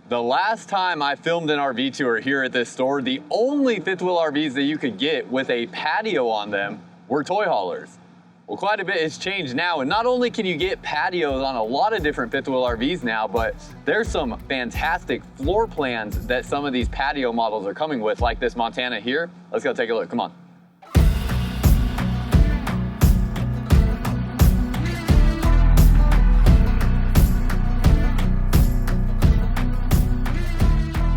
The last time I filmed an RV tour here at this store, the only fifth wheel RVs that you could get with a patio on them were toy haulers. Well, quite a bit has changed now, and not only can you get patios on a lot of different fifth wheel RVs now, but there's some fantastic floor plans that some of these patio models are coming with, like this Montana here. Let's go take a look, come on.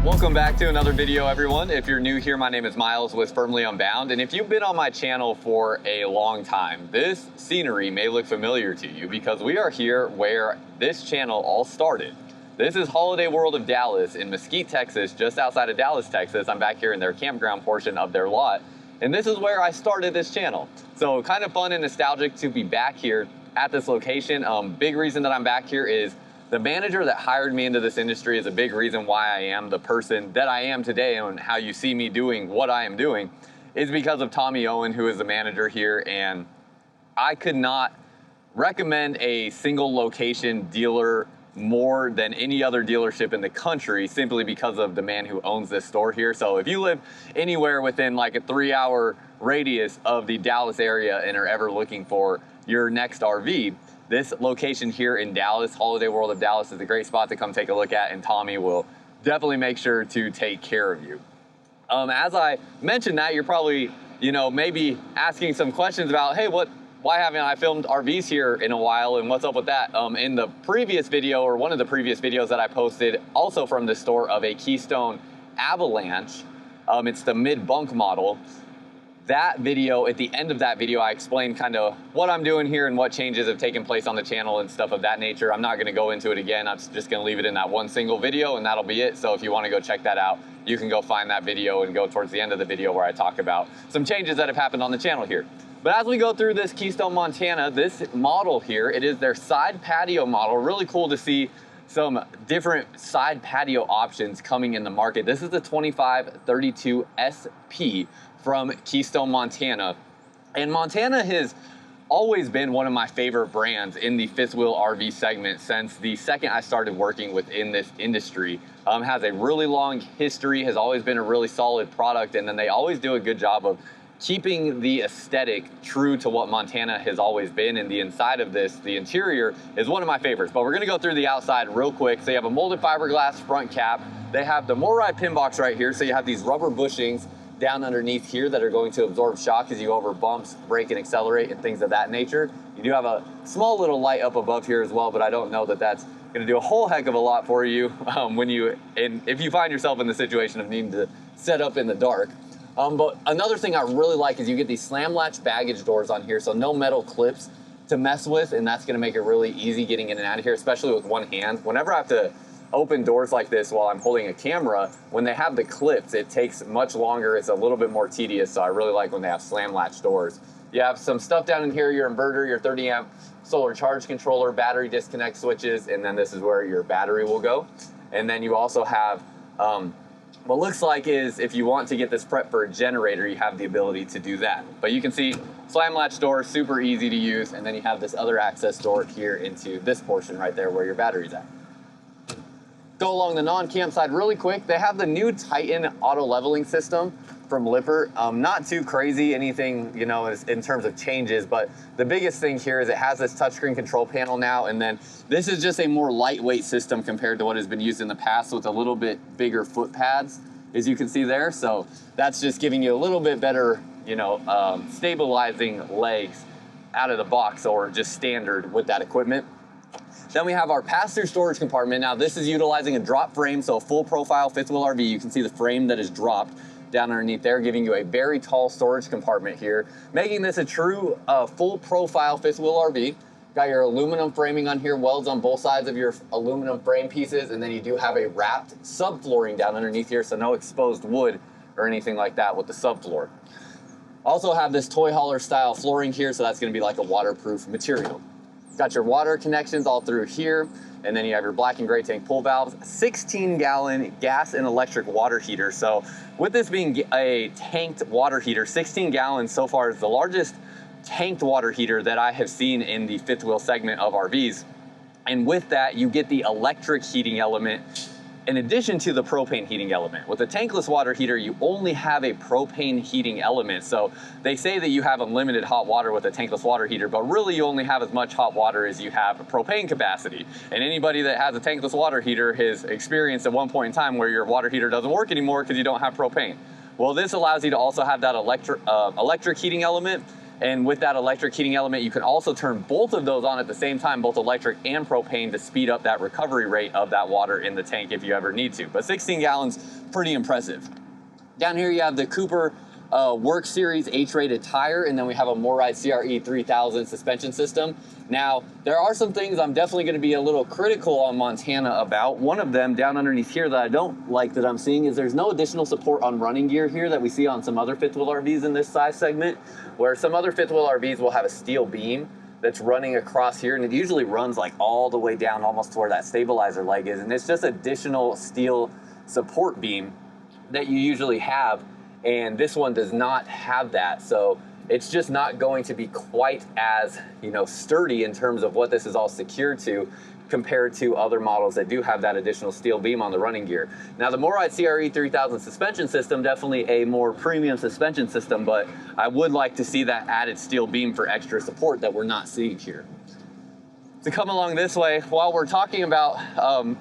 Welcome back to another video, everyone. If you're new here, my name is Myles with Firmly Unbound, and if you've been on my channel for a long time, this scenery may look familiar to you because we are here where this channel all started. This is Holiday World of Dallas in Mesquite, Texas, just outside of Dallas, Texas. I'm back here in their campground portion of their lot, and this is where I started this channel. So kind of fun and nostalgic to be back here at this location. Big reason that I'm back here is the manager that hired me into this industry is a big reason why I am the person that I am today and how you see me doing what I am doing is because of Tommy Owen, who is the manager here. And I could not recommend a single location dealer more than any other dealership in the country simply because of the man who owns this store here. So if you live anywhere within like a 3-hour radius of the Dallas area and are ever looking for your next RV, this location here in Dallas, Holiday World of Dallas, is a great spot to come take a look at, and Tommy will definitely make sure to take care of you. As I mentioned that, you're probably, maybe asking some questions about, hey, why haven't I filmed RVs here in a while, and what's up with that? In the previous video, or one of the previous videos that I posted, also from the store of a Keystone Avalanche, it's the mid-bunk model. That video, at the end of that video, I explained kind of what I'm doing here and what changes have taken place on the channel and stuff of that nature. I'm not going to go into it again. I'm just going to leave it in that one single video, and that'll be it. So if you want to go check that out, you can go find that video and go towards the end of the video where I talk about some changes that have happened on the channel here. But as we go through this Keystone Montana, this model here, it is their side patio model. Really cool to see some different side patio options coming in the market. This is the 2532 SP from Keystone Montana. And Montana has always been one of my favorite brands in the fifth wheel RV segment since the second I started working within this industry. Has a really long history, has always been a really solid product, and then they always do a good job of keeping the aesthetic true to what Montana has always been. And the inside of this, the interior, is one of my favorites. But we're gonna go through the outside real quick. So you have a molded fiberglass front cap. They have the MORryde pin box right here. So you have these rubber bushings down underneath here that are going to absorb shock as you go over bumps, brake and accelerate and things of that nature. You do have a small little light up above here as well, but I don't know that that's gonna do a whole heck of a lot for you if you find yourself in the situation of needing to set up in the dark. But another thing I really like is you get these slam latch baggage doors on here, so no metal clips to mess with, and that's gonna make it really easy getting in and out of here, especially with one hand. Whenever I have to open doors like this while I'm holding a camera, when they have the clips, it takes much longer. It's a little bit more tedious, so I really like when they have slam latch doors. You have some stuff down in here, your inverter, your 30 amp solar charge controller, battery disconnect switches, and then this is where your battery will go. And then you also have what looks like is if you want to get this prep for a generator, you have the ability to do that. But you can see slam latch door, super easy to use, and then you have this other access door here into this portion right there where your battery's at. Go along the non-camp side really quick. They have the new Titan auto leveling system from Lippert. Not too crazy anything, in terms of changes, but the biggest thing here is it has this touchscreen control panel now, and then this is just a more lightweight system compared to what has been used in the past, so it's a little bit bigger foot pads, as you can see there. So that's just giving you a little bit better, stabilizing legs out of the box or just standard with that equipment. Then we have our pass-through storage compartment. Now this is utilizing a drop frame, so a full profile fifth wheel RV. You can see the frame that is dropped down underneath there, giving you a very tall storage compartment here, making this a true full profile fifth wheel RV. Got your aluminum framing on here, welds on both sides of your aluminum frame pieces, and then you do have a wrapped subflooring down underneath here, so no exposed wood or anything like that with the subfloor. Also have this toy hauler style flooring here, so that's gonna be like a waterproof material. Got your water connections all through here, and then you have your black and gray tank pull valves, 16-gallon gas and electric water heater. So with this being a tanked water heater, 16 gallons so far is the largest tanked water heater that I have seen in the fifth wheel segment of RVs. And with that, you get the electric heating element in addition to the propane heating element. With a tankless water heater, you only have a propane heating element. So they say that you have unlimited hot water with a tankless water heater, but really you only have as much hot water as you have propane capacity. And anybody that has a tankless water heater has experienced at one point in time where your water heater doesn't work anymore because you don't have propane. Well, this allows you to also have that electric heating element. And with that electric heating element, you can also turn both of those on at the same time, both electric and propane, to speed up that recovery rate of that water in the tank if you ever need to. But 16 gallons, pretty impressive. Down here you have the Cooper Work Series H-rated tire, and then we have a MORryde CRE 3000 suspension system. Now, there are some things I'm definitely going to be a little critical on Montana about. One of them down underneath here that I don't like that I'm seeing is there's no additional support on running gear here that we see on some other fifth wheel RVs in this size segment, where some other fifth wheel RVs will have a steel beam that's running across here, and it usually runs like all the way down almost to where that stabilizer leg is, and it's just additional steel support beam that you usually have, and this one does not have that. So it's just not going to be quite as, you know, sturdy in terms of what this is all secured to compared to other models that do have that additional steel beam on the running gear. Now, the MORryde CRE 3000 suspension system, definitely a more premium suspension system, but I would like to see that added steel beam for extra support that we're not seeing here. To come along this way, while we're talking about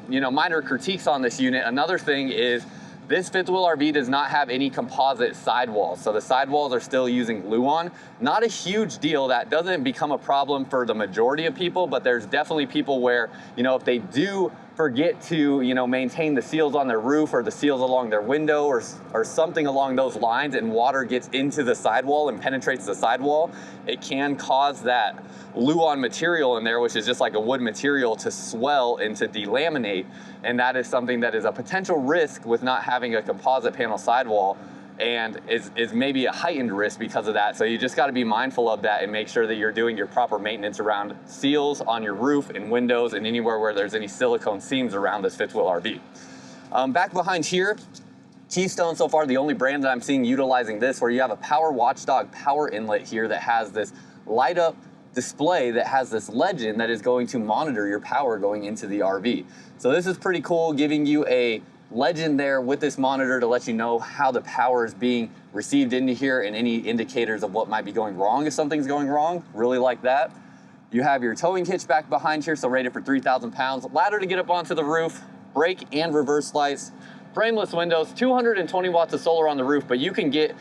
you know, minor critiques on this unit, another thing is this fifth wheel RV does not have any composite sidewalls. So the sidewalls are still using Luan. Not a huge deal. That doesn't become a problem for the majority of people, but there's definitely people where, you know, if they do forget to, you know, maintain the seals on their roof or the seals along their window or something along those lines, and water gets into the sidewall and penetrates the sidewall, it can cause that Luan material in there, which is just like a wood material, to swell and to delaminate. And that is something that is a potential risk with not having a composite panel sidewall, and is maybe a heightened risk because of that. So you just got to be mindful of that and make sure that you're doing your proper maintenance around seals on your roof and windows and anywhere where there's any silicone seams around this fifth wheel RV. Back behind here, Keystone, so far the only brand that I'm seeing utilizing this, where you have a power watchdog power inlet here that has this light up display that has this legend that is going to monitor your power going into the RV. So this is pretty cool, giving you a legend there with this monitor to let you know how the power is being received into here and any indicators of what might be going wrong if something's going wrong. Really like that. You have your towing hitch back behind here, so rated for 3,000 pounds. Ladder to get up onto the roof, brake and reverse lights, frameless windows, 220 watts of solar on the roof, but you can get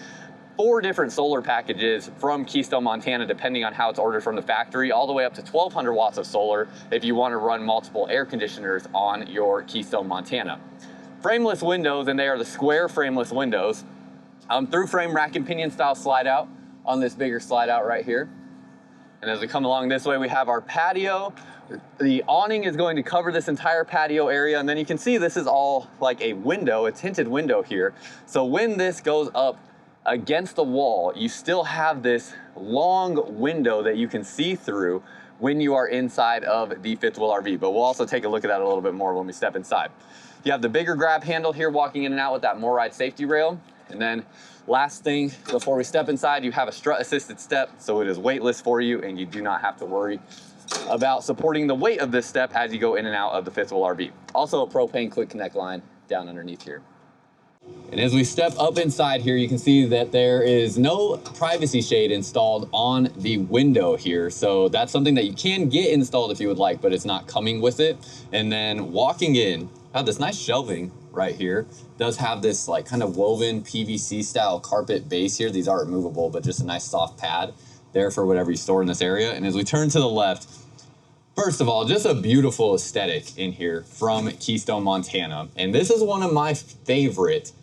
4 different solar packages from Keystone Montana, depending on how it's ordered from the factory, all the way up to 1,200 watts of solar if you want to run multiple air conditioners on your Keystone Montana. Frameless windows, and they are the square frameless windows. Through frame rack and pinion style slide out on this bigger slide out right here. And as we come along this way, we have our patio. The awning is going to cover this entire patio area, and then you can see this is all like a window, a tinted window here. So when this goes up against the wall, you still have this long window that you can see through when you are inside of the fifth wheel RV. But we'll also take a look at that a little bit more when we step inside. You have the bigger grab handle here walking in and out with that MORryde safety rail. And then last thing before we step inside, you have a strut assisted step, so it is weightless for you and you do not have to worry about supporting the weight of this step as you go in and out of the fifth wheel RV. Also a propane quick connect line down underneath here. And as we step up inside here, you can see that there is no privacy shade installed on the window here. So that's something that you can get installed if you would like, but it's not coming with it. And then walking in, have this nice shelving right here. Does have this like kind of woven PVC style carpet base here. These are removable, but just a nice soft pad there for whatever you store in this area. And as we turn to the left, first of all, just a beautiful aesthetic in here from Keystone Montana. And this is one of my favorite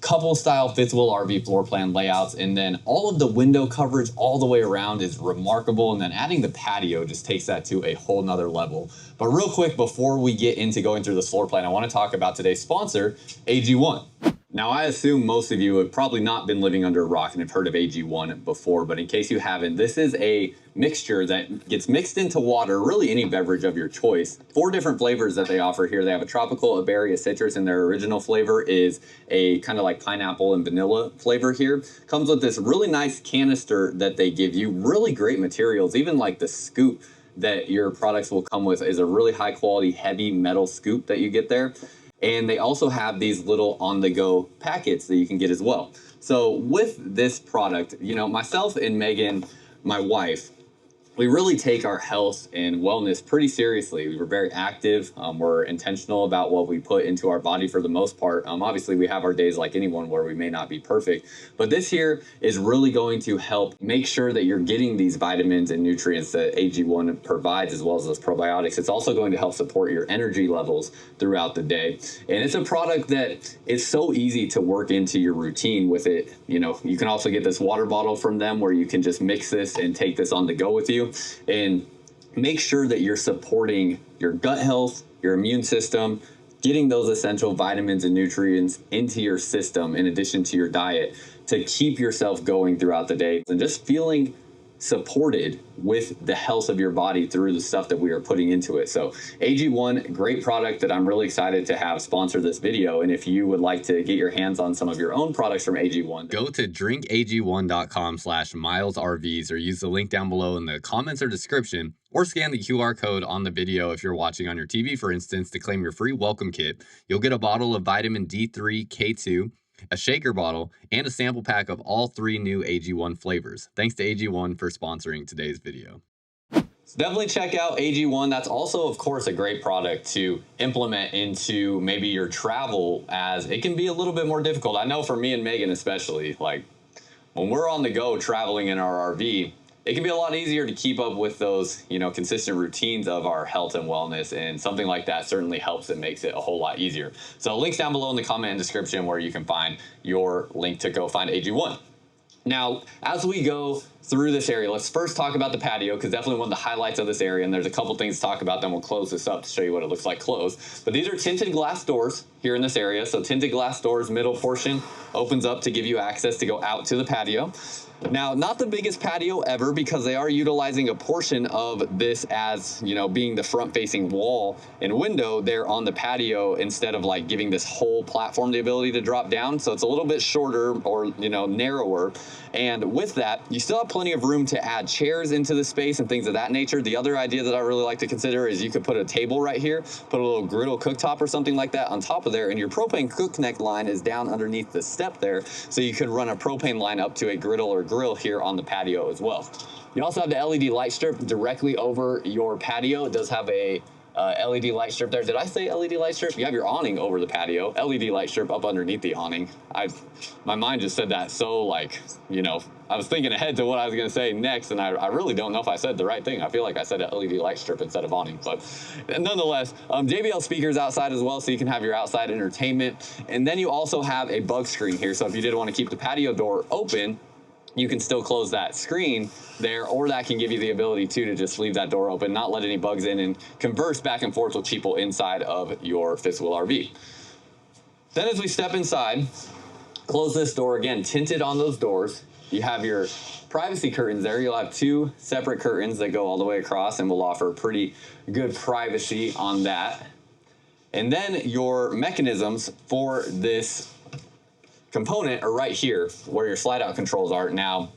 couple style fifth wheel RV floor plan layouts. And then all of the window coverage all the way around is remarkable. And then adding the patio just takes that to a whole nother level. But real quick, before we get into going through this floor plan, I want to talk about today's sponsor, AG1. Now, I assume most of you have probably not been living under a rock and have heard of AG1 before, but in case you haven't, this is a mixture that gets mixed into water, really any beverage of your choice. 4 different flavors that they offer here. They have a tropical, a berry, a citrus, and their original flavor is a kind of like pineapple and vanilla flavor here. Comes with this really nice canister that they give you, really great materials, even like the scoop that your products will come with is a really high quality, heavy metal scoop that you get there. And they also have these little on-the-go packets that you can get as well. So with this product, you know, myself and Megan, my wife, we really take our health and wellness pretty seriously. We're very active. We're intentional about what we put into our body for the most part. Obviously, we have our days like anyone where we may not be perfect, but this here is really going to help make sure that you're getting these vitamins and nutrients that AG1 provides, as well as those probiotics. It's also going to help support your energy levels throughout the day. And it's a product that is so easy to work into your routine with it. You know, you can also get this water bottle from them where you can just mix this and take this on the go with you. And make sure that you're supporting your gut health, your immune system, getting those essential vitamins and nutrients into your system in addition to your diet to keep yourself going throughout the day and just feeling supported with the health of your body through the stuff that we are putting into it. So AG1, great product that I'm really excited to have sponsor this video. And if you would like to get your hands on some of your own products from AG1, go to drinkag1.com/MylesRVs or use the link down below in the comments or description, or scan the QR code on the video if you're watching on your TV, for instance, to claim your free welcome kit. You'll get a bottle of vitamin D3, K2, a shaker bottle, and a sample pack of all 3 new AG1 flavors. Thanks to AG1 for sponsoring today's video. So definitely check out AG1. That's also, of course, a great product to implement into maybe your travel, as it can be a little bit more difficult. I know for me and Megan especially, like when we're on the go traveling in our RV, it can be a lot easier to keep up with those, you know, consistent routines of our health and wellness, and something like that certainly helps and makes it a whole lot easier. So links down below in the comment and description where you can find your link to go find AG1. Now, as we go through this area, let's first talk about the patio, because definitely one of the highlights of this area, and there's a couple things to talk about, then we'll close this up to show you what it looks like closed. But these are tinted glass doors here in this area. So tinted glass doors, middle portion opens up to give you access to go out to the patio. Now, not the biggest patio ever, because they are utilizing a portion of this as, you know, being the front-facing wall and window there on the patio, instead of like giving this whole platform the ability to drop down. So it's a little bit shorter, or, you know, narrower. And with that, you still have plenty of room to add chairs into the space and things of that nature. The other idea that I really like to consider is you could put a table right here, put a little griddle cooktop or something like that on top of there, and your propane cook connect line is down underneath the step there. So you could run a propane line up to a griddle or grill here on the patio as well. You also have the LED light strip directly over your patio. It does have a LED light strip there. Did I say LED light strip? You have your awning over the patio, LED light strip up underneath the awning. My mind just said that, so like, you know, I was thinking ahead to what I was going to say next, and I really don't know if I said the right thing. I feel like I said LED light strip instead of awning, but nonetheless, JBL speakers outside as well, so you can have your outside entertainment. And then you also have a bug screen here, so if you did want to keep the patio door open, you can still close that screen there, or that can give you the ability to just leave that door open, not let any bugs in, and converse back and forth with people inside of your fifth wheel RV. Then as we step inside, close this door, again, tinted on those doors. You have your privacy curtains there. You'll have 2 separate curtains that go all the way across and will offer pretty good privacy on that. And then your mechanisms for this component are right here where your slide out controls are. Now,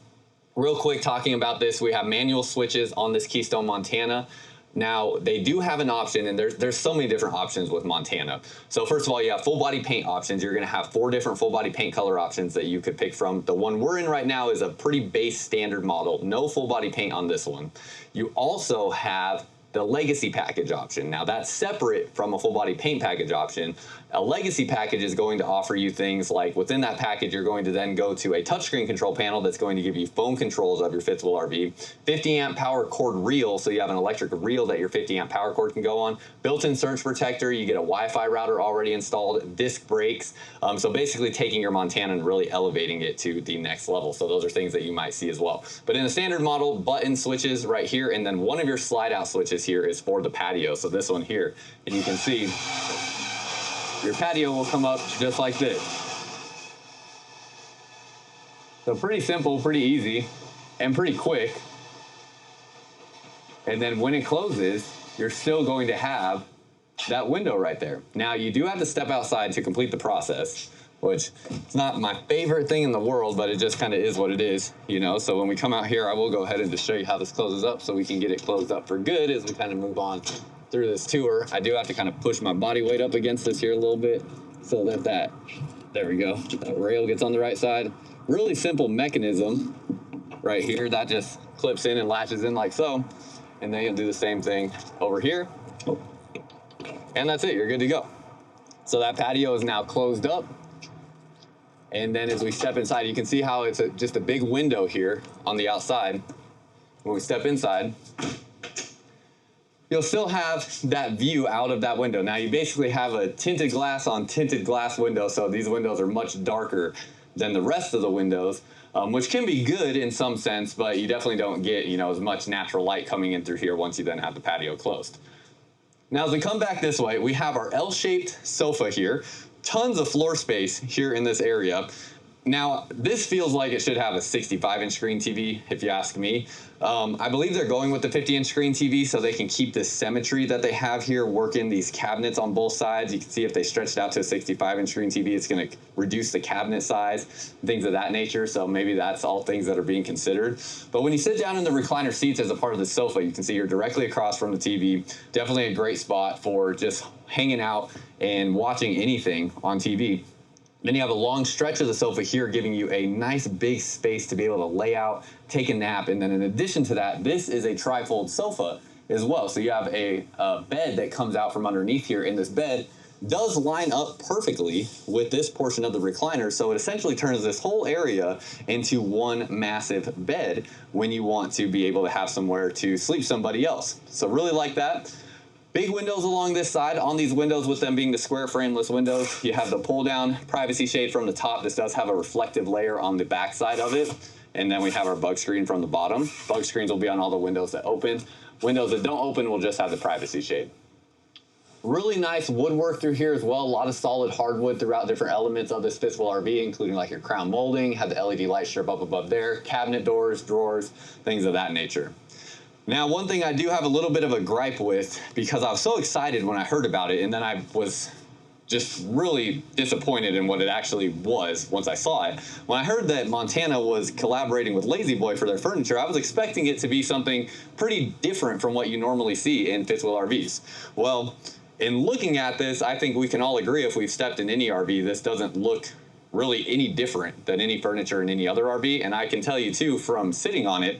real quick talking about this, we have manual switches on this Keystone Montana. Now, they do have an option, and there's so many different options with Montana. So first of all, you have full body paint options. You're going to have 4 different full body paint color options that you could pick from. The one we're in right now is a pretty base standard model. No full body paint on this one. You also have the legacy package option. Now, that's separate from a full body paint package option. A legacy package is going to offer you things like, within that package, you're going to then go to a touchscreen control panel that's going to give you phone controls of your fifth wheel RV, 50 amp power cord reel, so you have an electric reel that your 50 amp power cord can go on, built-in surge protector, you get a Wi-Fi router already installed, disc brakes, so basically taking your Montana and really elevating it to the next level. So those are things that you might see as well. But in the standard model, button switches right here, and then one of your slide out switches here is for the patio. So this one here, and you can see your patio will come up just like this. So pretty simple, pretty easy, and pretty quick. And then when it closes, you're still going to have that window right there. Now, you do have to step outside to complete the process, which it's not my favorite thing in the world, but it just kind of is what it is, you know? So when we come out here, I will go ahead and just show you how this closes up so we can get it closed up for good as we kind of move on through this tour, I do have to kind of push my body weight up against this here a little bit so that there we go, that rail gets on the right side. Really simple mechanism right here that just clips in and latches in like so. And then you'll do the same thing over here. And that's it, you're good to go. So that patio is now closed up. And then as we step inside, you can see how it's just a big window here on the outside. When we step inside, you'll still have that view out of that window. Now you basically have a tinted glass on tinted glass window, so these windows are much darker than the rest of the windows, which can be good in some sense, but you definitely don't get, you know, as much natural light coming in through here once you then have the patio closed. Now as we come back this way, we have our L-shaped sofa here. Tons of floor space here in this area. Now, this feels like it should have a 65-inch screen TV, if you ask me. I believe they're going with the 50-inch screen TV so they can keep the symmetry that they have here, work in these cabinets on both sides. You can see if they stretched out to a 65-inch screen TV, it's going to reduce the cabinet size, things of that nature. So maybe that's all things that are being considered. But when you sit down in the recliner seats as a part of the sofa, you can see you're directly across from the TV. Definitely a great spot for just hanging out and watching anything on TV. Then you have a long stretch of the sofa here giving you a nice big space to be able to lay out, take a nap, and then in addition to that, this is a tri-fold sofa as well. So you have a bed that comes out from underneath here, and this bed does line up perfectly with this portion of the recliner, so it essentially turns this whole area into one massive bed when you want to be able to have somewhere to sleep somebody else. So really like that. Big windows along this side. On these windows, with them being the square frameless windows, you have the pull down privacy shade from the top. This does have a reflective layer on the back side of it. And then we have our bug screen from the bottom. Bug screens will be on all the windows that open. Windows that don't open will just have the privacy shade. Really nice woodwork through here as well. A lot of solid hardwood throughout different elements of this fifth wheel RV, including like your crown molding, have the LED light strip up above there, cabinet doors, drawers, things of that nature. Now, one thing I do have a little bit of a gripe with, because I was so excited when I heard about it, and then I was just really disappointed in what it actually was once I saw it. When I heard that Montana was collaborating with Lazy Boy for their furniture, I was expecting it to be something pretty different from what you normally see in fifth wheel RVs. Well, in looking at this, I think we can all agree, if we've stepped in any RV, this doesn't look really any different than any furniture in any other RV. And I can tell you too, from sitting on it,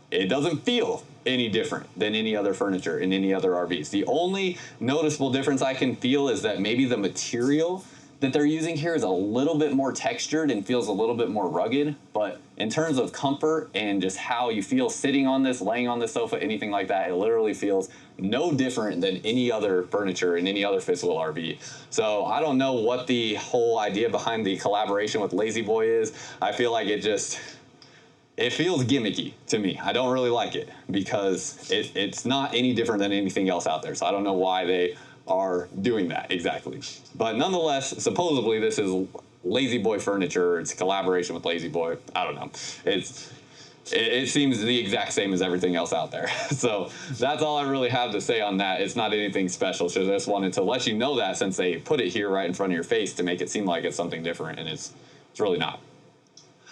it doesn't feel any different than any other furniture in any other RVs. The only noticeable difference I can feel is that maybe the material that they're using here is a little bit more textured and feels a little bit more rugged. But in terms of comfort and just how you feel sitting on this, laying on this sofa, anything like that, it literally feels no different than any other furniture in any other fifth wheel RV. So I don't know what the whole idea behind the collaboration with Lazy Boy is. I feel like it feels gimmicky to me. I don't really like it because it's not any different than anything else out there. So I don't know why they are doing that exactly. But nonetheless, supposedly this is Lazy Boy furniture. It's a collaboration with Lazy Boy. I don't know. It seems the exact same as everything else out there. So that's all I really have to say on that. It's not anything special. So I just wanted to let you know that, since they put it here right in front of your face, to make it seem like it's something different, and it's really not.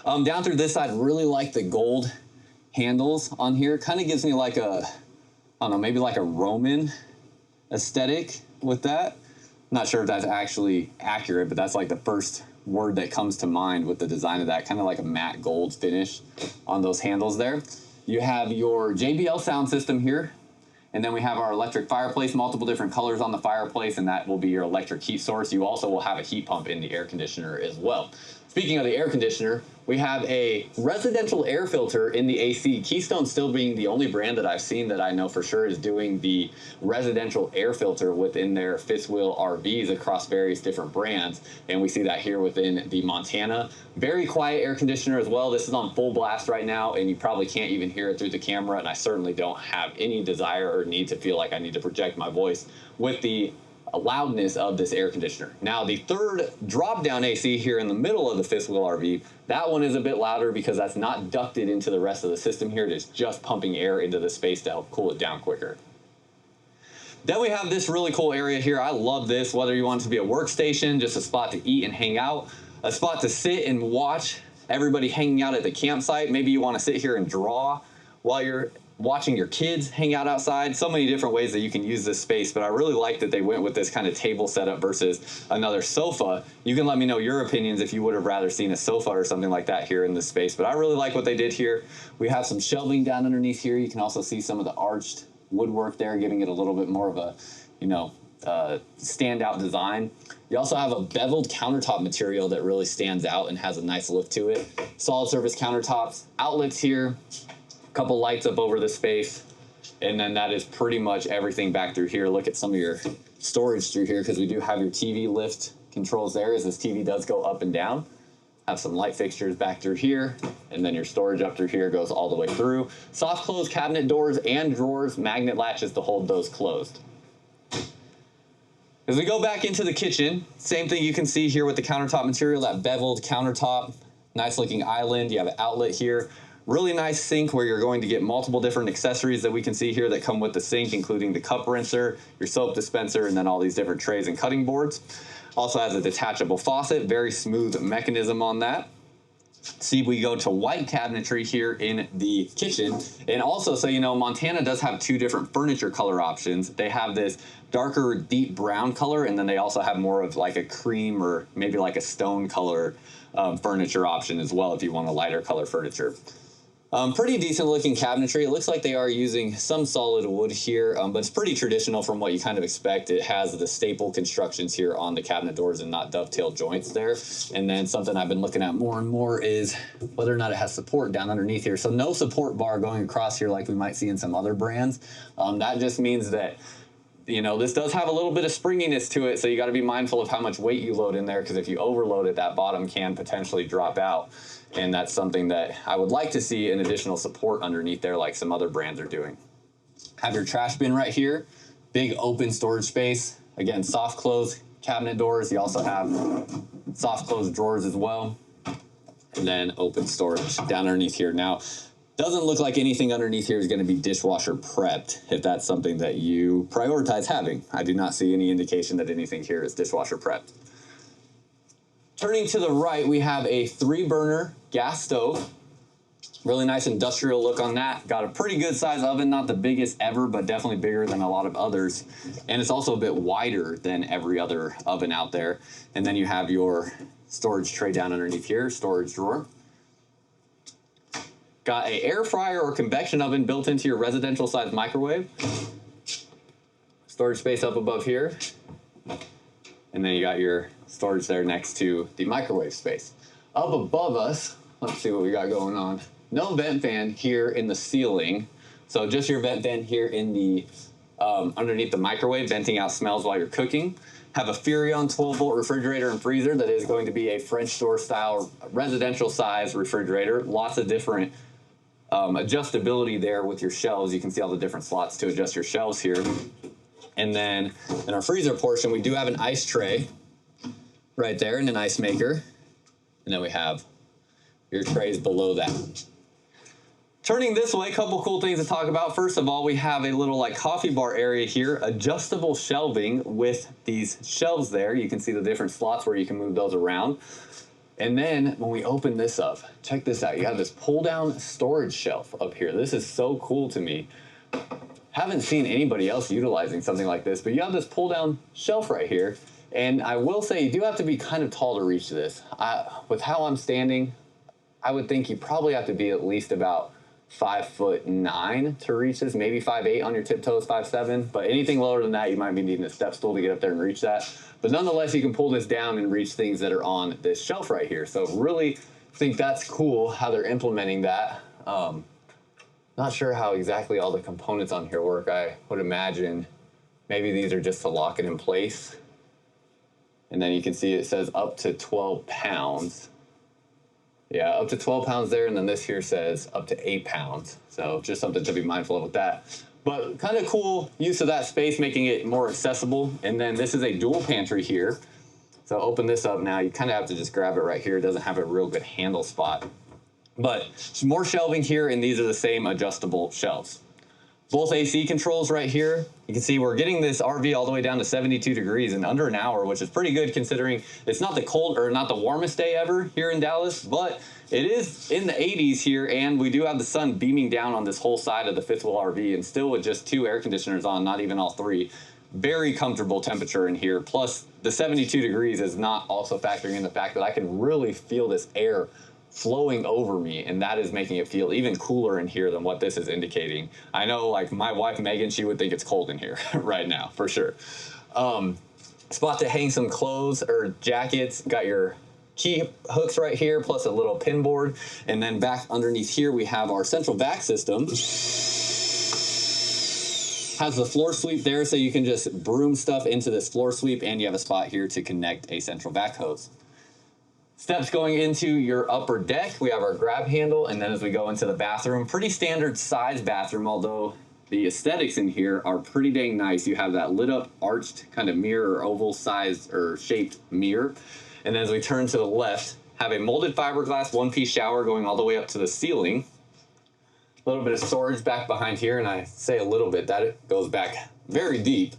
Down through this side, really like the gold handles on here. Kind of gives me like a, I don't know, maybe like a Roman aesthetic with that. Not sure if that's actually accurate, but that's like the first word that comes to mind with the design of that. Kind of like a matte gold finish on those handles there. You have your JBL sound system here. And then we have our electric fireplace, multiple different colors on the fireplace, and that will be your electric heat source. You also will have a heat pump in the air conditioner as well. Speaking of the air conditioner, we have a residential air filter in the AC. Keystone still being the only brand that I've seen that I know for sure is doing the residential air filter within their fifth wheel RVs across various different brands. And we see that here within the Montana. Very quiet air conditioner as well. This is on full blast right now, and you probably can't even hear it through the camera. And I certainly don't have any desire or need to feel like I need to project my voice with the loudness of this air conditioner. Now, the third drop-down AC here in the middle of the fifth wheel RV, that one is a bit louder because that's not ducted into the rest of the system here. It is just pumping air into the space to help cool it down quicker. Then we have this really cool area here. I love this, whether you want it to be a workstation, just a spot to eat and hang out, a spot to sit and watch everybody hanging out at the campsite. Maybe you want to sit here and draw while you're watching your kids hang out outside. So many different ways that you can use this space, but I really like that they went with this kind of table setup versus another sofa. You can let me know your opinions if you would have rather seen a sofa or something like that here in this space, but I really like what they did here. We have some shelving down underneath here. You can also see some of the arched woodwork there, giving it a little bit more of a, standout design. You also have a beveled countertop material that really stands out and has a nice look to it. Solid surface countertops, outlets here, a couple lights up over the space, and then that is pretty much everything back through here. Look at some of your storage through here, because we do have your TV lift controls there, as this TV does go up and down. Have some light fixtures back through here, and then your storage up through here goes all the way through. Soft close cabinet doors and drawers, magnet latches to hold those closed. As we go back into the kitchen, same thing you can see here with the countertop material, that beveled countertop, nice looking island. You have an outlet here. Really nice sink where you're going to get multiple different accessories that we can see here that come with the sink, including the cup rinser, your soap dispenser, and then all these different trays and cutting boards. Also has a detachable faucet, very smooth mechanism on that. See, we go to white cabinetry here in the kitchen. And also, so you know, Montana does have two different furniture color options. They have this darker deep brown color, and then they also have more of like a cream or maybe like a stone color furniture option as well if you want a lighter color furniture. Pretty decent looking cabinetry. It looks like they are using some solid wood here, but it's pretty traditional from what you kind of expect. It has the staple constructions here on the cabinet doors and not dovetail joints there. And then something I've been looking at more and more is whether or not it has support down underneath here. So no support bar going across here like we might see in some other brands. That just means that, you know, this does have a little bit of springiness to it, so you got to be mindful of how much weight you load in there, because if you overload it, that bottom can potentially drop out. And that's something that I would like to see an additional support underneath there like some other brands are doing. Have your trash bin right here, big open storage space. Again, soft close cabinet doors. You also have soft close drawers as well. And then open storage down underneath here. Now, doesn't look like anything underneath here is going to be dishwasher prepped, if that's something that you prioritize having. I do not see any indication that anything here is dishwasher prepped. Turning to the right, we have a 3-burner gas stove. Really nice industrial look on that. Got a pretty good size oven, not the biggest ever, but definitely bigger than a lot of others. And it's also a bit wider than every other oven out there. And then you have your storage tray down underneath here, storage drawer. Got a air fryer or convection oven built into your residential size microwave. Storage space up above here. And then you got your storage there next to the microwave space. Up above us, let's see what we got going on. No vent fan here in the ceiling. So just your vent fan here in the underneath the microwave, venting out smells while you're cooking. Have a Furrion 12-volt refrigerator and freezer that is going to be a French door style residential size refrigerator. Lots of different adjustability there with your shelves. You can see all the different slots to adjust your shelves here. And then in our freezer portion, we do have an ice tray right there and an ice maker. And then we have your trays below that. Turning this way, a couple cool things to talk about. First of all, we have a little like coffee bar area here, adjustable shelving with these shelves there. You can see the different slots where you can move those around. And then when we open this up, check this out. You have this pull down storage shelf up here. This is so cool to me. Haven't seen anybody else utilizing something like this, but you have this pull down shelf right here. And I will say you do have to be kind of tall to reach this. With how I'm standing, I would think you probably have to be at least about 5'9" to reach this, maybe 5'8" on your tiptoes, 5'7", but anything lower than that, you might be needing a step stool to get up there and reach that. But nonetheless, you can pull this down and reach things that are on this shelf right here. So really think that's cool how they're implementing that. Not sure how exactly all the components on here work. I would imagine maybe these are just to lock it in place. And then you can see it says up to 12 pounds. Yeah, up to 12 pounds there, and then this here says up to 8 pounds. So just something to be mindful of with that. But kind of cool use of that space, making it more accessible. And then this is a dual pantry here. So open this up now. You kind of have to just grab it right here. It doesn't have a real good handle spot. But more shelving here, and these are the same adjustable shelves. Both AC controls right here. You can see we're getting this RV all the way down to 72 degrees in under an hour, which is pretty good considering it's not the cold or not the warmest day ever here in Dallas, but it is in the 80s here, and we do have the sun beaming down on this whole side of the fifth wheel RV, and still with just 2 air conditioners on, not even all 3. Very comfortable temperature in here. Plus the 72 degrees is not also factoring in the fact that I can really feel this air flowing over me, and that is making it feel even cooler in here than what this is indicating. I know, like, my wife Megan, she would think it's cold in here right now for sure. Spot to hang some clothes or jackets. Got your key hooks right here, plus a little pin board, and then back underneath here we have our central vac system. Has the floor sweep there, so you can just broom stuff into this floor sweep, and you have a spot here to connect a central vac hose. Steps going into your upper deck, we have our grab handle, and then as we go into the bathroom, pretty standard size bathroom, although the aesthetics in here are pretty dang nice. You have that lit up arched kind of mirror or oval sized or shaped mirror. And then as we turn to the left, have a molded fiberglass one-piece shower going all the way up to the ceiling. A little bit of storage back behind here, and I say a little bit, that it goes back very deep.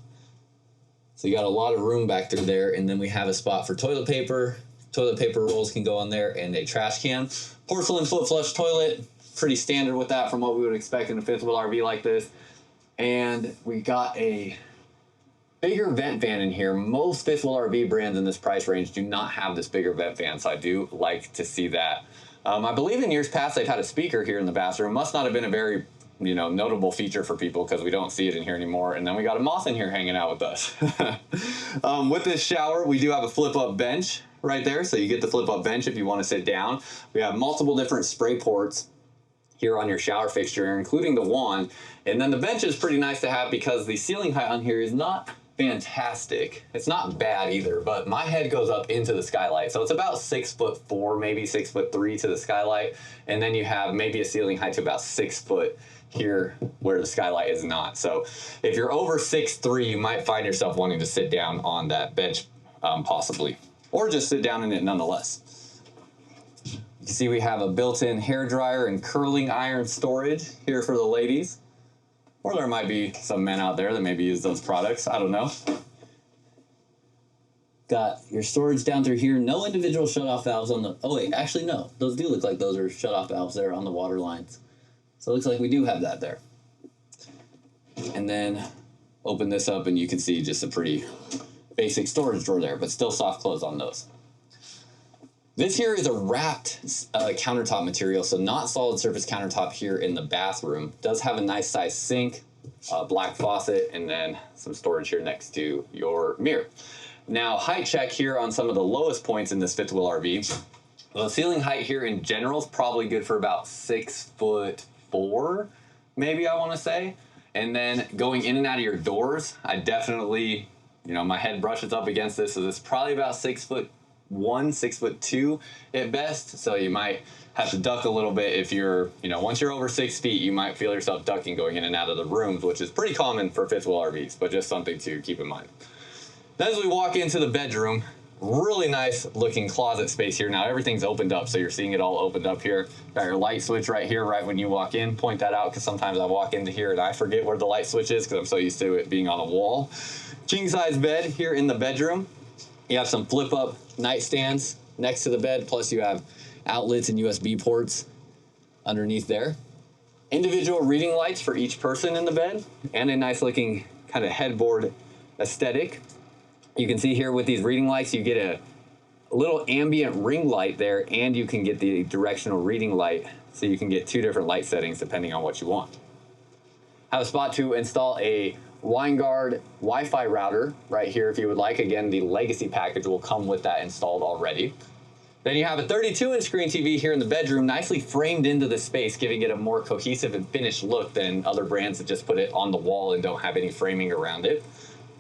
So you got a lot of room back through there, and then we have a spot for toilet paper. Toilet paper rolls can go on there, and a trash can. Porcelain foot flush toilet, pretty standard with that from what we would expect in a fifth wheel RV like this. And we got a bigger vent fan in here. Most fifth wheel RV brands in this price range do not have this bigger vent fan, so I do like to see that. I believe in years past they've had a speaker here in the bathroom. Must not have been a very notable feature for people because we don't see it in here anymore. And then we got a moth in here hanging out with us. With this shower, we do have a flip-up bench right there, so you get the flip-up bench if you want to sit down. We have multiple different spray ports here on your shower fixture, including the wand. And then the bench is pretty nice to have because the ceiling height on here is not fantastic. It's not bad either, but my head goes up into the skylight. So it's about 6'4", maybe 6'3" to the skylight. And then you have maybe a ceiling height to about 6 foot here where the skylight is not. So if you're over 6'3", you might find yourself wanting to sit down on that bench possibly, or just sit down in it nonetheless. You can see we have a built-in hair dryer and curling iron storage here for the ladies. Or there might be some men out there that maybe use those products. I don't know. Got your storage down through here. No individual shut-off valves on the... Oh, wait. Actually, no. Those do look like those are shut-off valves there on the water lines. So it looks like we do have that there. And then open this up, and you can see just a pretty basic storage drawer there, but still soft close on those. This here is a wrapped countertop material, so not solid surface countertop here in the bathroom. Does have a nice size sink, black faucet, and then some storage here next to your mirror. Now, height check here on some of the lowest points in this fifth wheel RV. The ceiling height here in general is probably good for about 6'4", maybe I want to say. And then going in and out of your doors, I definitely, my head brushes up against this, so this is probably about 6'1", 6'2" at best. So you might have to duck a little bit if you're, once you're over 6 feet, you might feel yourself ducking going in and out of the rooms, which is pretty common for fifth wheel RVs, but just something to keep in mind. Then as we walk into the bedroom, really nice looking closet space here. Now everything's opened up, so you're seeing it all opened up here. Got your light switch right here, right when you walk in. Point that out because sometimes I walk into here and I forget where the light switch is because I'm so used to it being on a wall. King size bed here in the bedroom. You have some flip up nightstands next to the bed, plus you have outlets and USB ports underneath there. Individual reading lights for each person in the bed, and a nice looking kind of headboard aesthetic. You can see here with these reading lights, you get a little ambient ring light there, and you can get the directional reading light, so you can get 2 different light settings depending on what you want. Have a spot to install a WineGuard Wi-Fi router right here if you would like. Again, the Legacy package will come with that installed already. Then you have a 32-inch screen TV here in the bedroom, nicely framed into the space, giving it a more cohesive and finished look than other brands that just put it on the wall and don't have any framing around it.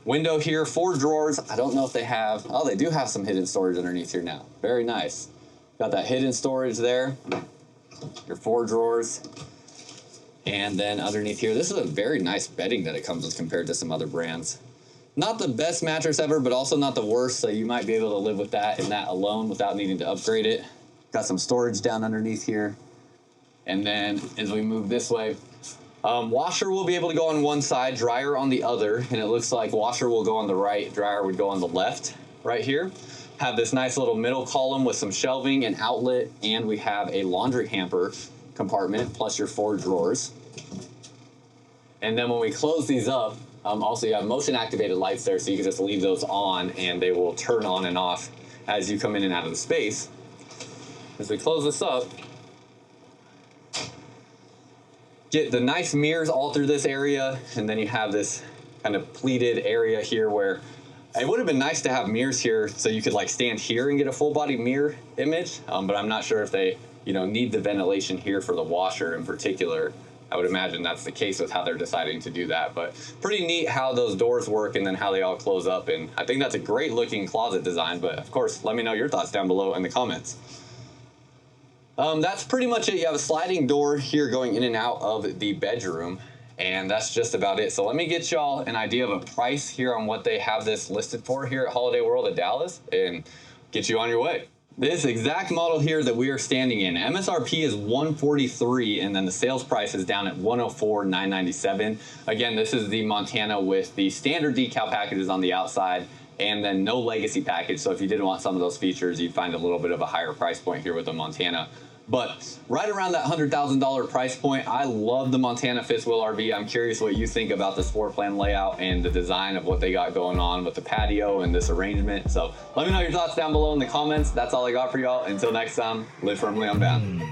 Window here, 4 drawers. I don't know if they have... Oh, they do have some hidden storage underneath here now. Very nice. Got that hidden storage there. Your 4 drawers. And then underneath here, this is a very nice bedding that it comes with compared to some other brands. Not the best mattress ever, but also not the worst, so you might be able to live with that and that alone without needing to upgrade it. Got some storage down underneath here. And then as we move this way, Washer will be able to go on one side, dryer on the other, and it looks like washer will go on the right, dryer would go on the left right here. Have this nice little middle column with some shelving and outlet, and we have a laundry hamper compartment plus your 4 drawers. And then when we close these up, also you have motion activated lights there, so you can just leave those on and they will turn on and off as you come in and out of the space. As we close this up, get the nice mirrors all through this area, and then you have this kind of pleated area here where it would have been nice to have mirrors here so you could like stand here and get a full body mirror image, but I'm not sure if they need the ventilation here for the washer in particular. I would imagine that's the case with how they're deciding to do that, but pretty neat how those doors work and then how they all close up, and I think that's a great looking closet design. But of course, let me know your thoughts down below in the comments. That's pretty much it. You have a sliding door here going in and out of the bedroom, and that's just about it. So let me get y'all an idea of a price here on what they have this listed for here at Holiday World of Dallas and get you on your way. This exact model here that we are standing in, MSRP is $143, and then the sales price is down at $104,997. Again, this is the Montana with the standard decal packages on the outside and then no legacy package. So if you didn't want some of those features, you'd find a little bit of a higher price point here with the Montana. But right around that $100,000 price point, I love the Montana fifth wheel RV. I'm curious what you think about this floor plan layout and the design of what they got going on with the patio and this arrangement. So let me know your thoughts down below in the comments. That's all I got for y'all. Until next time, live firmly unbound.